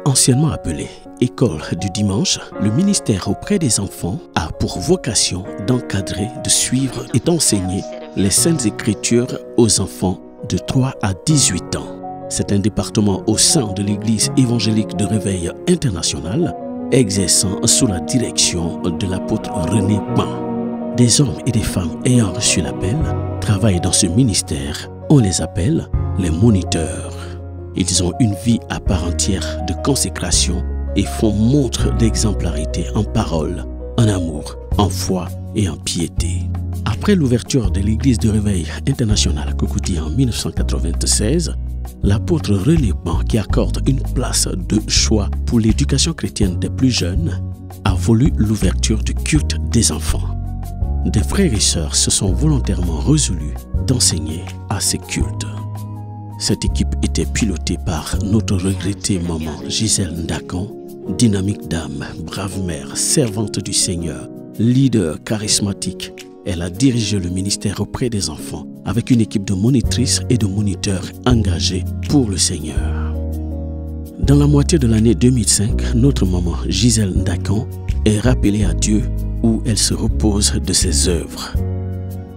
Anciennement appelée École du dimanche, le ministère auprès des enfants a pour vocation d'encadrer, de suivre et d'enseigner les Saintes Écritures aux enfants de 3 à 18 ans. C'est un département au sein de l'Église évangélique de Réveil International, exerçant sous la direction de l'apôtre René Pan. Des hommes et des femmes ayant reçu l'appel travaillent dans ce ministère. On les appelle les moniteurs. Ils ont une vie à part entière de consécration et font montre d'exemplarité en parole, en amour, en foi et en piété. Après l'ouverture de l'Église de Réveil International à Cocody en 1996, l'apôtre René Pan, qui accorde une place de choix pour l'éducation chrétienne des plus jeunes, a voulu l'ouverture du culte des enfants. Des frères et sœurs se sont volontairement résolus d'enseigner à ces cultes. Cette équipe était pilotée par notre regrettée maman Gisèle Ndakan, dynamique dame, brave mère, servante du Seigneur, leader charismatique. Elle a dirigé le ministère auprès des enfants avec une équipe de monitrices et de moniteurs engagés pour le Seigneur. Dans la moitié de l'année 2005, notre maman Gisèle Ndakan est rappelée à Dieu où elle se repose de ses œuvres.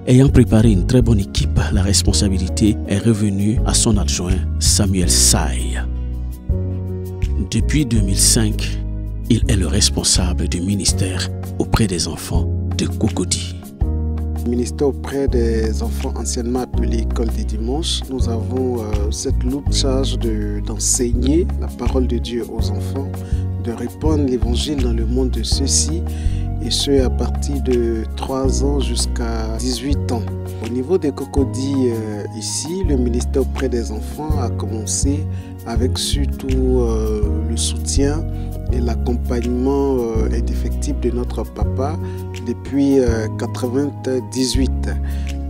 Ayant préparé une très bonne équipe, la responsabilité est revenue à son adjoint Samuel Saï. Depuis 2005, il est le responsable du ministère auprès des enfants de Cocody. Ministère auprès des enfants anciennement appelé École des dimanches, nous avons cette lourde charge d'enseigner la parole de Dieu aux enfants, de répandre l'évangile dans le monde de ceux-ci, et ce à partir de 3 ans jusqu'à 18 ans. Au niveau des Cocody ici, le ministère auprès des enfants a commencé avec surtout le soutien et l'accompagnement indéfectible de notre papa depuis 1998.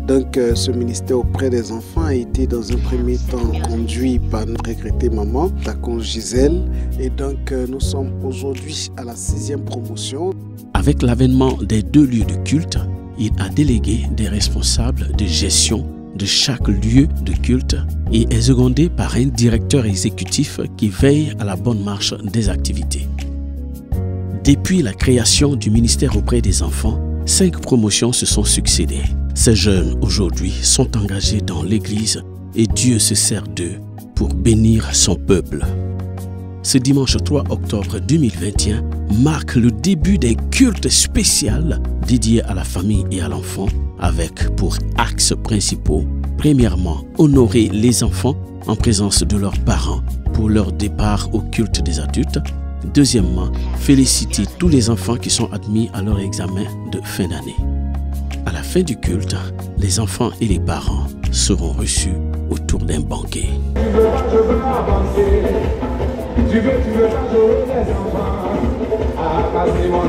Donc ce ministère auprès des enfants a été dans un premier temps conduit par notre regrettée maman, la conge Gisèle. Et donc nous sommes aujourd'hui à la 6e promotion. Avec l'avènement des 2 lieux de culte, il a délégué des responsables de gestion de chaque lieu de culte et est secondé par un directeur exécutif qui veille à la bonne marche des activités. Depuis la création du ministère auprès des enfants, 5 promotions se sont succédées. Ces jeunes aujourd'hui sont engagés dans l'Église et Dieu se sert d'eux pour bénir son peuple. Ce dimanche 3 octobre 2021 marque le début des cultes spéciaux dédiés à la famille et à l'enfant avec pour axes principaux, premièrement, honorer les enfants en présence de leurs parents pour leur départ au culte des adultes. Deuxièmement, féliciter tous les enfants qui sont admis à leur examen de fin d'année. À la fin du culte, les enfants et les parents seront reçus autour d'un banquet. Tu veux pas jouer les enfants, à passer mon